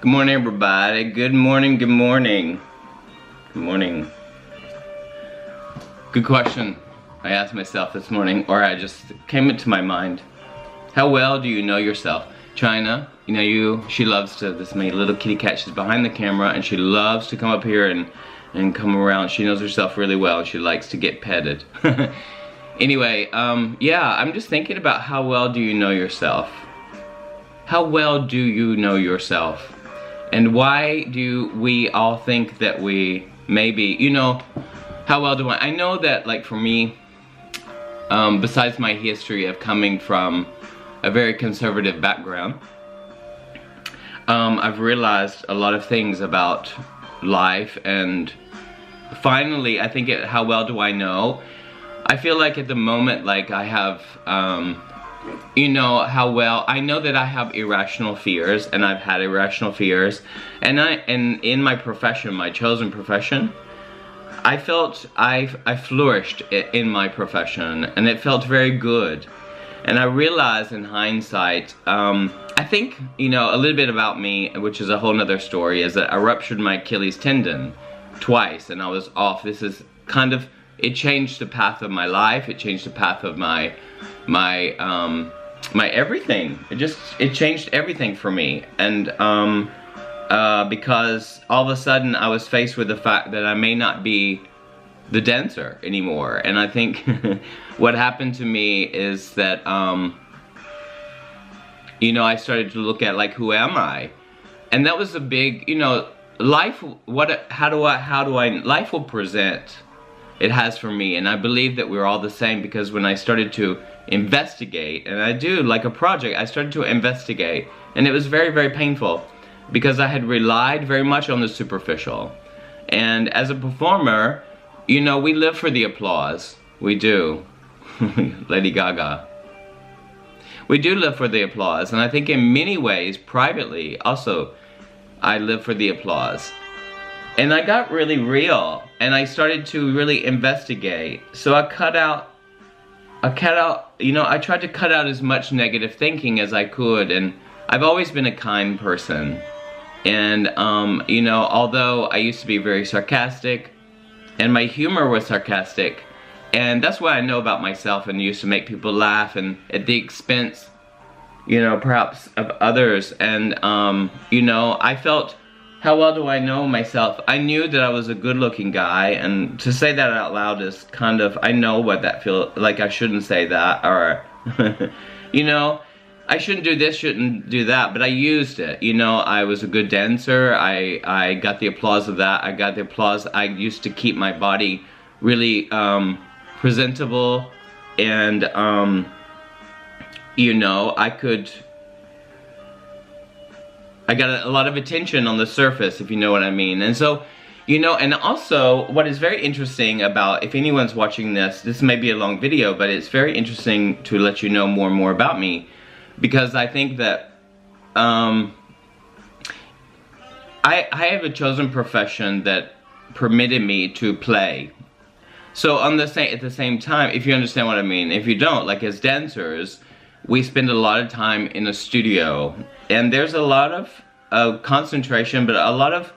Good morning, everybody. Good morning, good morning. Good morning. Good question I asked myself this morning, or I just came into my mind. How well do you know yourself? China, you know she loves to, this my little kitty cat, she's behind the camera and she loves to come up here and come around. She knows herself really well. She likes to get petted. Anyway, yeah, I'm just thinking about how well do you know yourself? How well do you know yourself? And why do we all think that we maybe, you know, how well do I know that, like, for me, besides my history of coming from a very conservative background, I've realized a lot of things about life, and finally, I think how well do I know? I feel like at the moment, like, I have, you know, how well I know that I have irrational fears, and I've had irrational fears, and in my profession, my chosen profession, I felt I flourished in my profession, and it felt very good. And I realized in hindsight, I think, you know, a little bit about me, which is a whole nother story, is that I ruptured my Achilles tendon twice, and I was off. This is kind of, it changed the path of my life. It changed the path of my everything. It changed everything for me. And because all of a sudden I was faced with the fact that I may not be the dancer anymore. And I think what happened to me is that, you know, I started to look at, like, who am I? And that was a big, you know, life, life will present. It has for me, and I believe that we're all the same, because when I started to investigate, and I do, like a project, I started to investigate, and it was very, very painful, because I had relied very much on the superficial. And as a performer, you know, we live for the applause. We do. Lady Gaga. We do live for the applause, and I think in many ways, privately, also, I live for the applause. And I got really real, and I started to really investigate. So I cut out, you know, I tried to cut out as much negative thinking as I could, and I've always been a kind person. And, you know, although I used to be very sarcastic, and my humor was sarcastic, and that's what I know about myself, and used to make people laugh, and at the expense, you know, perhaps of others. And, you know, I felt, how well do I know myself? I knew that I was a good-looking guy, and to say that out loud is kind of, I know what that feels like. I shouldn't say that, or, you know, I shouldn't do this, shouldn't do that, but I used it. You know, I was a good dancer. I got the applause of that. I got the applause. I used to keep my body really presentable, and, you know, I got a lot of attention on the surface, if you know what I mean. And so, you know, and also what is very interesting about, if anyone's watching this may be a long video, but it's very interesting to let you know more and more about me, because I think that I have a chosen profession that permitted me to play. So at the same time, if you understand what I mean, if you don't, like, as dancers, we spend a lot of time in a studio, and there's a lot of concentration, but a lot of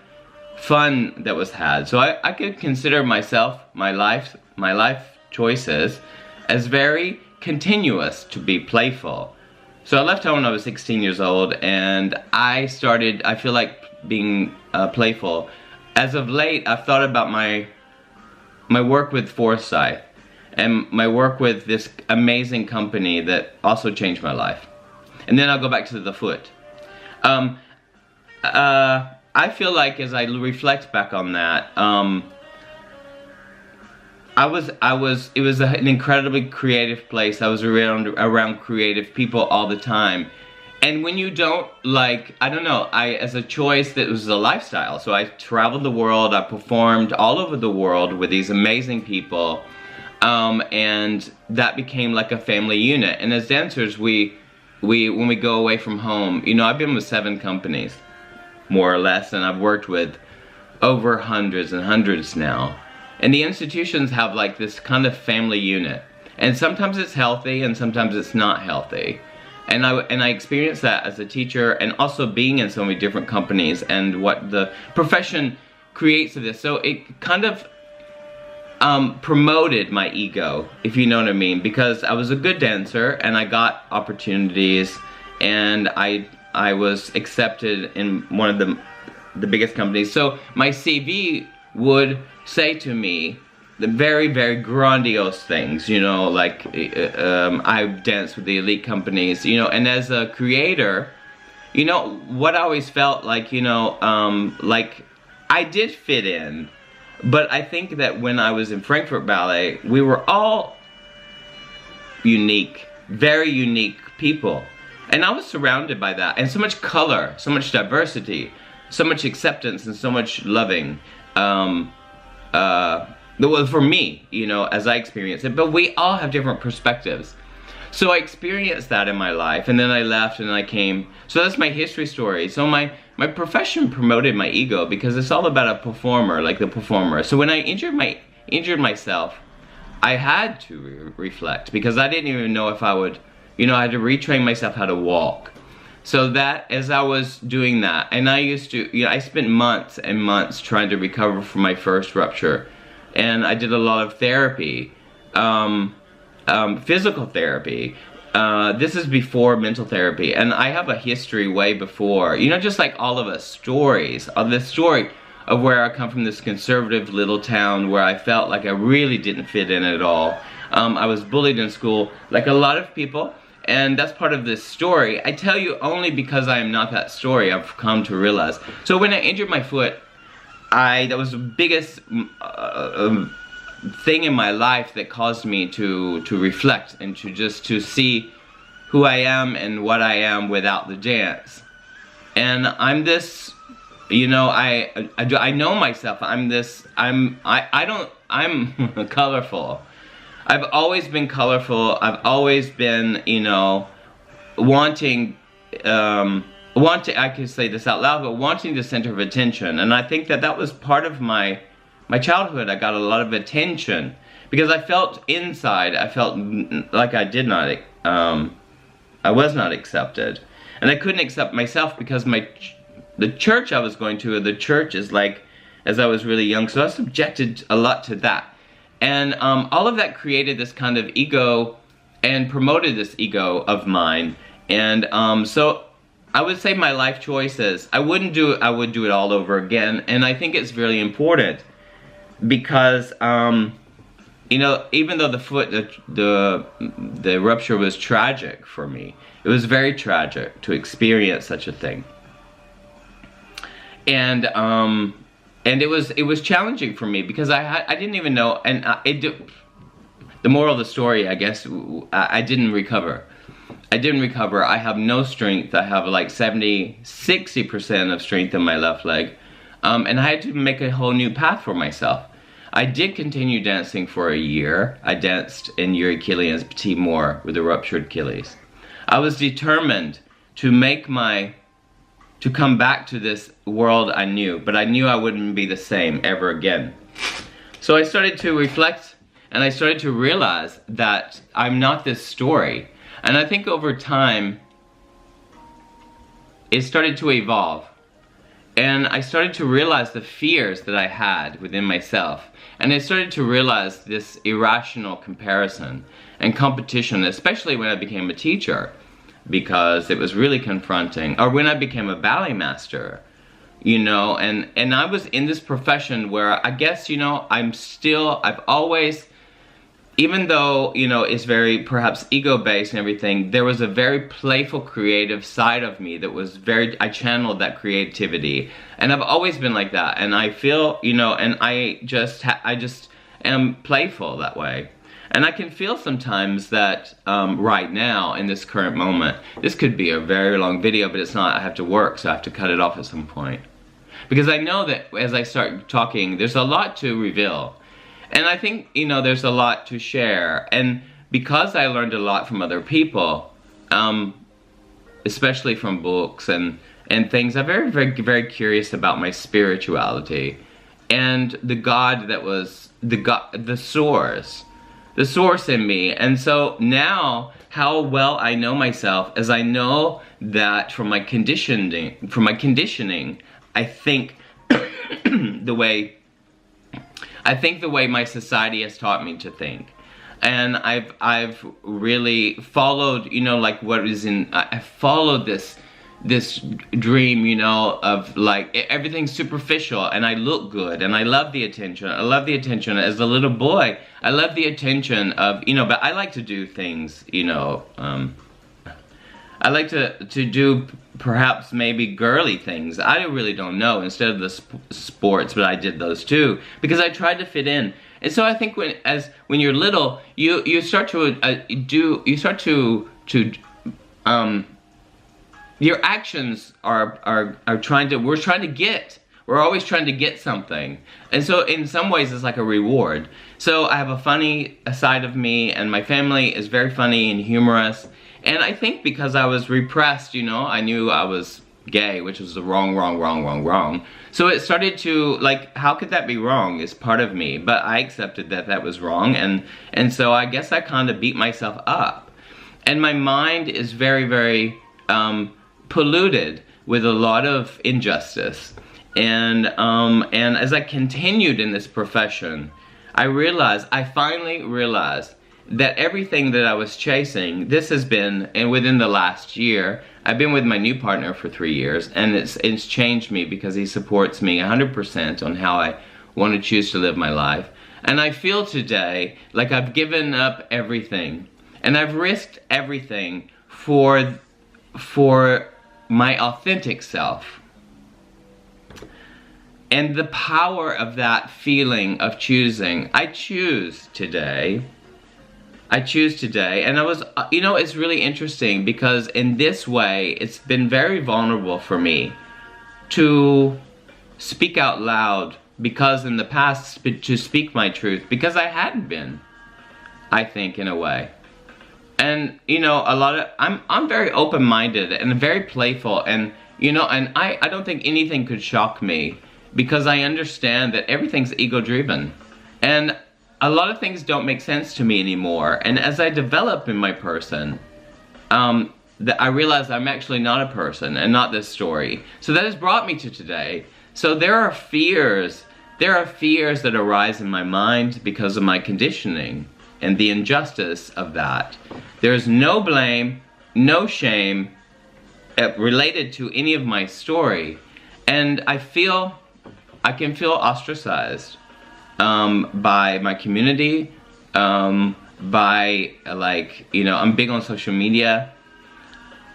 fun that was had. So I could consider myself, my life choices, as very continuous, to be playful. So I left home when I was 16 years old, and I feel like being playful. As of late, I've thought about my work with Forsyth, and my work with this amazing company that also changed my life. And then I'll go back to the foot. I feel like, as I reflect back on that, it was an incredibly creative place. I was around creative people all the time. And when you don't, like, I don't know, as a choice, that was a lifestyle. So I traveled the world, I performed all over the world with these amazing people. And that became like a family unit. And as dancers, when we go away from home, you know, I've been with 7 companies, more or less, and I've worked with over hundreds and hundreds now. And the institutions have, like, this kind of family unit. And sometimes it's healthy, and sometimes it's not healthy. And I experienced that as a teacher, and also being in so many different companies and what the profession creates of this. So it kind of promoted my ego, if you know what I mean, because I was a good dancer and I got opportunities, and I was accepted in one of the biggest companies. So my CV would say to me the very, very grandiose things, you know, like I've danced with the elite companies, you know, and as a creator, you know, what I always felt like, you know, like I did fit in, but I think that when I was in Frankfurt Ballet, we were all unique, very unique people. And I was surrounded by that, and so much color, so much diversity, so much acceptance, and so much loving. Well, for me, you know, as I experienced it, but we all have different perspectives. So I experienced that in my life, and then I left and I came. So that's my history story. So my profession promoted my ego because it's all about a performer, like the performer. So when I injured myself, I had to reflect because I didn't even know if I would, you know, I had to retrain myself how to walk. So that, as I was doing that, and I used to, you know, I spent months and months trying to recover from my first rupture. And I did a lot of therapy, physical therapy. This is before mental therapy, and I have a history way before, you know, just like all of us, stories of this story of where I come from, this conservative little town where I felt like I really didn't fit in at all. I was bullied in school, like a lot of people, and that's part of this story. I tell you only because I am not that story, I've come to realize. So when I injured my foot, that was the biggest thing in my life that caused me to reflect and to see who I am and what I am without the dance. And I'm this, you know, I know myself. I'm colorful. I've always been colorful. I've always been, you know, wanting, I can say this out loud, but wanting the center of attention. And I think that was part of my childhood. I got a lot of attention because I felt inside, I felt like I did not, I was not accepted. And I couldn't accept myself because the church I was going to, the church is like, as I was really young, so I was subjected a lot to that. And all of that created this kind of ego and promoted this ego of mine. And so I would say my life choices, I would do it all over again. And I think it's really important because, you know, even though the rupture was tragic for me, it was very tragic to experience such a thing. And it was challenging for me because I didn't even know, and the moral of the story, I guess, I didn't recover. I didn't recover. I have no strength. I have like 60% of strength in my left leg. And I had to make a whole new path for myself. I did continue dancing for a year. I danced in Yuri Killian's Petit Moor with a ruptured Achilles. I was determined to come back to this world I knew, but I knew I wouldn't be the same ever again. So I started to reflect, and I started to realize that I'm not this story. And I think over time, it started to evolve. And I started to realize the fears that I had within myself. And I started to realize this irrational comparison and competition, especially when I became a teacher, because it was really confronting. Or when I became a ballet master, you know, and I was in this profession where I guess, you know, I've always, even though, you know, it's very perhaps ego-based and everything, there was a very playful, creative side of me that was I channeled that creativity. And I've always been like that. And I feel, you know, and I just am playful that way. And I can feel sometimes that right now, in this current moment, this could be a very long video, but it's not. I have to work, so I have to cut it off at some point. Because I know that as I start talking, there's a lot to reveal. And I think, you know, there's a lot to share. And because I learned a lot from other people, especially from books and things, I'm very, very, very curious about my spirituality. And the God that was, the source the source in me. And so now, how well I know myself is I know that from my conditioning, I think the way my society has taught me to think. And I've really followed, you know, like what is in, I followed this dream, you know, of like everything's superficial, and I look good, and I love the attention. I love the attention as a little boy. I love the attention of, you know, but I like to do things, you know, I like to do perhaps maybe girly things. I really don't know, instead of the sports, but I did those too, because I tried to fit in. And so I think when you're little, you start to your actions are trying to, we're always trying to get something. And so in some ways it's like a reward. So I have a funny side of me, and my family is very funny and humorous. And I think because I was repressed, you know, I knew I was gay, which was the wrong. So it started to, like, how could that be wrong? It's part of me. But I accepted that that was wrong, and so I guess I kind of beat myself up. And my mind is very, very polluted with a lot of injustice. And as I continued in this profession, I finally realized that everything that I was chasing, this has been, and within the last year, I've been with my new partner for 3 years, and it's changed me because he supports me 100% on how I want to choose to live my life. And I feel today like I've given up everything, and I've risked everything for my authentic self. And the power of that feeling of choosing, I choose today, and I was, you know, it's really interesting because in this way, it's been very vulnerable for me to speak out loud, because in the past, to speak my truth, because I hadn't been, I think, in a way. And, you know, I'm very open-minded and very playful, and, you know, and I don't think anything could shock me, because I understand that everything's ego-driven. And a lot of things don't make sense to me anymore. And as I develop in my person, I realize I'm actually not a person and not this story. So that has brought me to today. So there are fears that arise in my mind because of my conditioning and the injustice of that. There's no blame, no shame related to any of my story. And I can feel ostracized by my community, by, like, you know, I'm big on social media.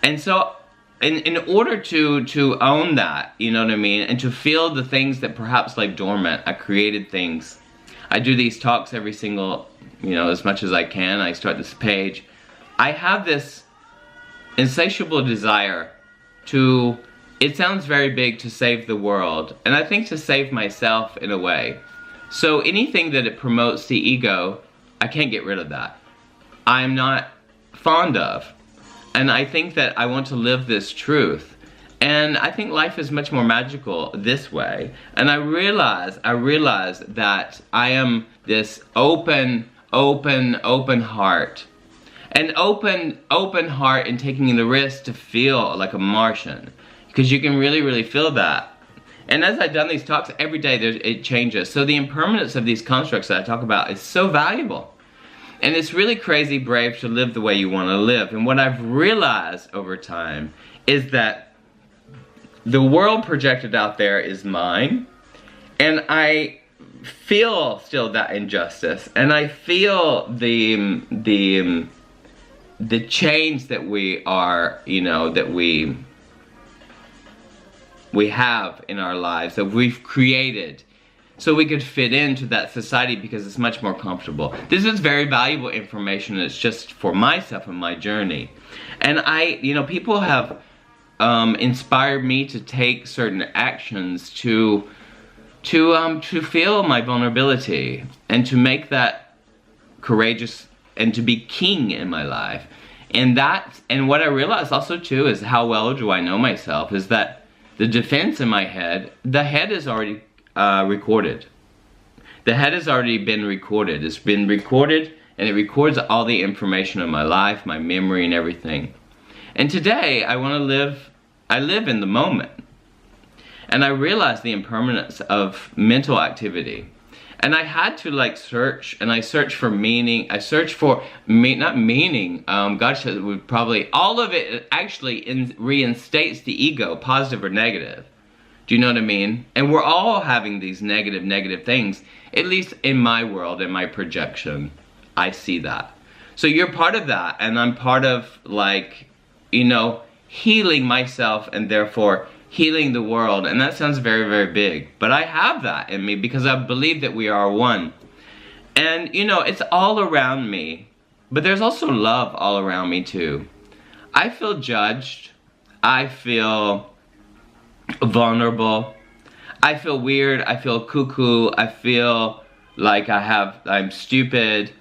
And so in order to own that, you know what I mean, and to feel the things that perhaps like dormant, I created things. I do these talks every single, you know, as much as I can. I start this page. I have this insatiable desire to, it sounds very big, to save the world, and I think to save myself in a way. So anything that it promotes the ego, I can't get rid of that. I'm not fond of. And I think that I want to live this truth. And I think life is much more magical this way. And I realize that I am this open heart. An open heart and taking the risk to feel like a Martian. Because you can really feel that. And as I've done these talks, every day it changes. So the impermanence of these constructs that I talk about is so valuable. And it's really crazy brave to live the way you want to live. And what I've realized over time is that the world projected out there is mine. And I feel still that injustice. And I feel the chains that we are, you know, that we have in our lives, that we've created so we could fit into that society because it's much more comfortable. This is very valuable information. It's just for myself and my journey. And you know, people have inspired me to take certain actions to feel my vulnerability and to make that courageous and to be king in my life. And what I realized also too is how well do I know myself, is that the defense in my head, the head is already recorded. The head has already been recorded. It's been recorded and it records all the information of my life, my memory, and everything. And today, I live in the moment. And I realized the impermanence of mental activity. And I had to like search, and I searched for meaning. I searched for, not meaning, God said would probably, all of it actually reinstates the ego, positive or negative. Do you know what I mean? And we're all having these negative things, at least in my world, in my projection. I see that. So you're part of that, and I'm part of, like, you know, healing myself and therefore healing the world. And that sounds very big, but I have that in me because I believe that we are one. And you know, it's all around me, but there's also love all around me too. I feel judged, I feel vulnerable, I feel weird, I feel cuckoo, I feel like I'm stupid.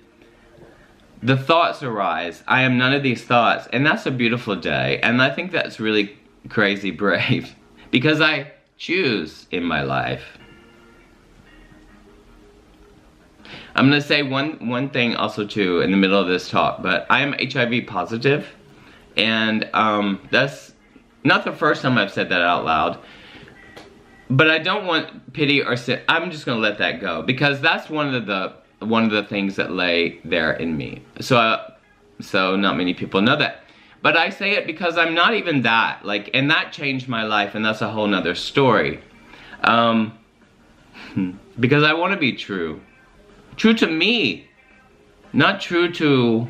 The thoughts arise. I am none of these thoughts, and that's a beautiful day. And I think that's really crazy brave, because I choose in my life. I'm gonna say one thing also too in the middle of this talk, but I am HIV positive, and that's not the first time I've said that out loud. But I don't want pity or sin. I'm just gonna let that go, because that's one of the things that lay there in me. So not many people know that. But I say it because I'm not even that, like, and that changed my life, and that's a whole nother story. Because I want to be true. True to me. Not true to...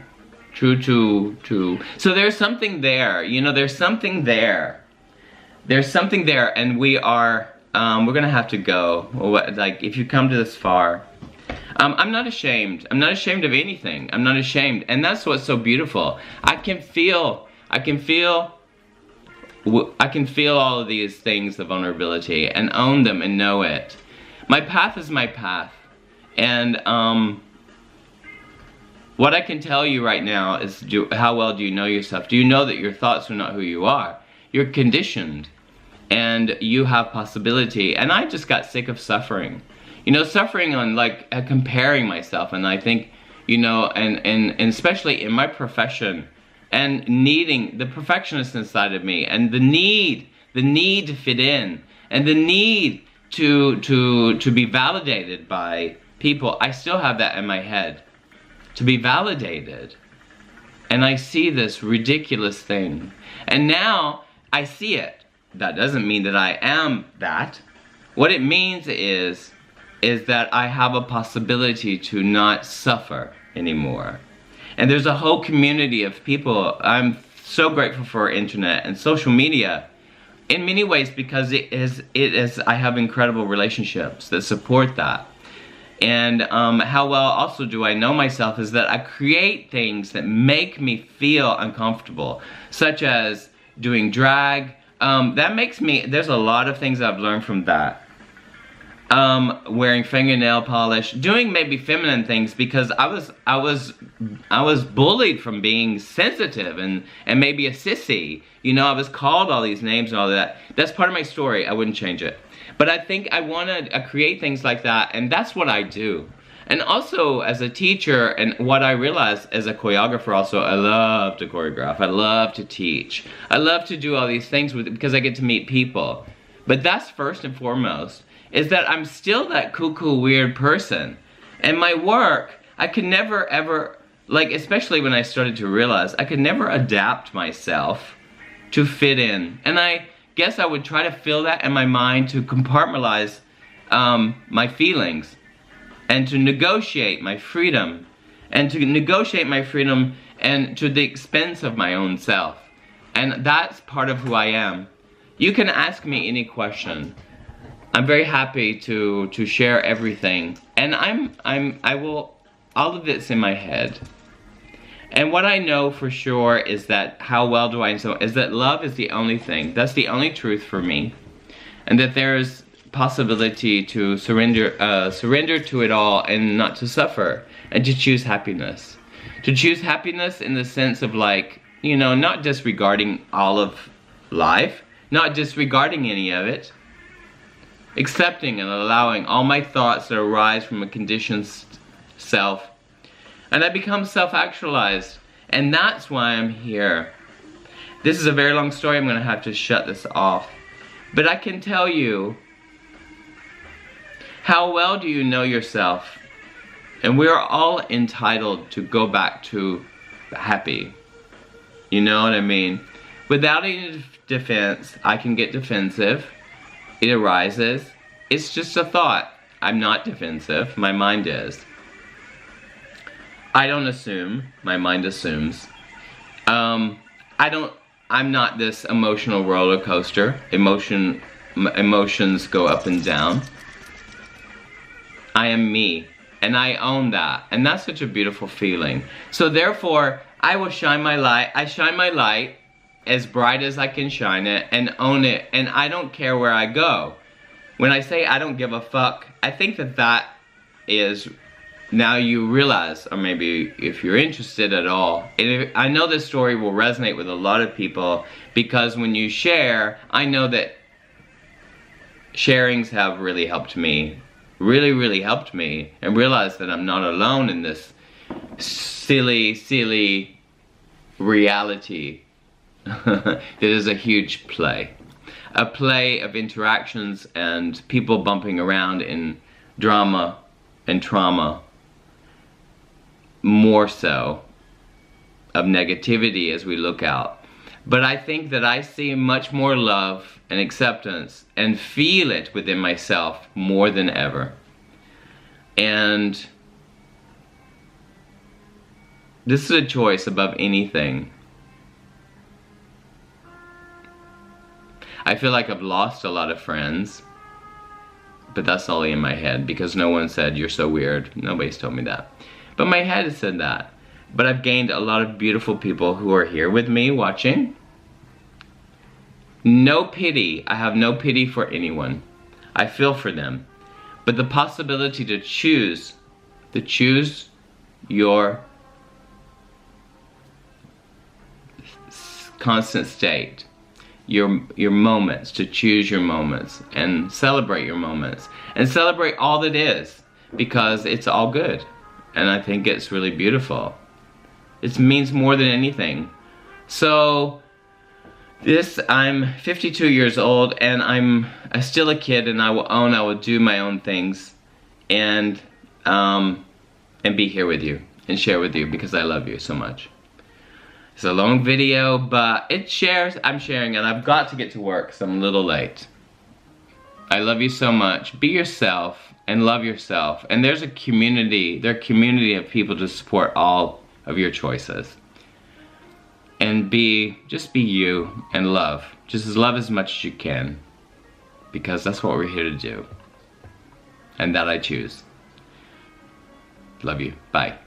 So there's something there, you know, there's something there. There's something there, and we're gonna have to go. Like, if you come to this far. I'm not ashamed. I'm not ashamed of anything. I'm not ashamed. And that's what's so beautiful. I can feel all of these things, the vulnerability, and own them and know it. My path is my path. And what I can tell you right now is, how well do you know yourself? Do you know that your thoughts are not who you are? You're conditioned. And you have possibility. And I just got sick of suffering. You know, suffering on, like, comparing myself, and I think, you know, and especially in my profession, and needing the perfectionist inside of me, and the need to fit in, and the need to be validated by people. I still have that in my head, to be validated. And I see this ridiculous thing, and now I see it. That doesn't mean that I am that. What it means is that I have a possibility to not suffer anymore. And there's a whole community of people. I'm so grateful for our internet and social media in many ways, because I have incredible relationships that support that. And how well also do I know myself is that I create things that make me feel uncomfortable, such as doing drag. That makes me, there's a lot of things I've learned from that. Wearing fingernail polish, doing maybe feminine things, because I was bullied from being sensitive and maybe a sissy. You know, I was called all these names and all that. That's part of my story. I wouldn't change it. But I think I want to create things like that, and that's what I do. And also as a teacher, and what I realized as a choreographer also, I love to choreograph. I love to teach. I love to do all these things because I get to meet people. But that's first and foremost, is that I'm still that cuckoo weird person. And my work, I could never ever, like, especially when I started to realize, I could never adapt myself to fit in. And I guess I would try to fill that in my mind, to compartmentalize my feelings, and to negotiate my freedom, and to the expense of my own self. And that's part of who I am. You can ask me any question. I'm very happy to share everything, and I will, all of it's in my head. And what I know for sure is that, how well do I know, is that love is the only thing, that's the only truth for me, and that there is possibility to surrender to it all and not to suffer, and to choose happiness. To choose happiness in the sense of, like, you know, not disregarding all of life, not disregarding any of it, accepting and allowing all my thoughts that arise from a conditioned self, And I become self-actualized. And that's why I'm here. This is a very long story. I'm going to have to shut this off. But I can tell you, how well do you know yourself? And we're all entitled to go back to happy. You know what I mean? Without any defense, I can get defensive. It arises. It's just a thought. I'm not defensive. My mind is. I don't assume. My mind assumes. I'm not this emotional roller coaster. Emotions go up and down. I am me. And I own that. And that's such a beautiful feeling. So therefore, I will shine my light. I shine my light as bright as I can shine it and own it. And I don't care where I go. When I say I don't give a fuck, I think that is, now you realize, or maybe if you're interested at all, and I know this story will resonate with a lot of people, because when you share, I know that sharings have really helped me. Really helped me, and realized that I'm not alone in this silly reality. That is a huge play. A play of interactions and people bumping around in drama and trauma. More so of negativity as we look out. But I think that I see much more love and acceptance and feel it within myself more than ever. And this is a choice above anything. I feel like I've lost a lot of friends, but that's all in my head, because no one said you're so weird. Nobody's told me that. But my head has said that. But I've gained a lot of beautiful people who are here with me watching. No pity. I have no pity for anyone. I feel for them. But the possibility to choose your constant state, your moments, to choose your moments and celebrate your moments and celebrate all that is, because it's all good. And I think it's really beautiful. It means more than anything. So I'm 52 years old, and I'm still a kid, and I will do my own things, and be here with you and share with you, because I love you so much. It's a long video, but I'm sharing, and I've got to get to work, so I'm a little late. I love you so much. Be yourself and love yourself. And there are a community of people to support all of your choices. And just be you and love. Just love as much as you can. Because that's what we're here to do. And that I choose. Love you. Bye.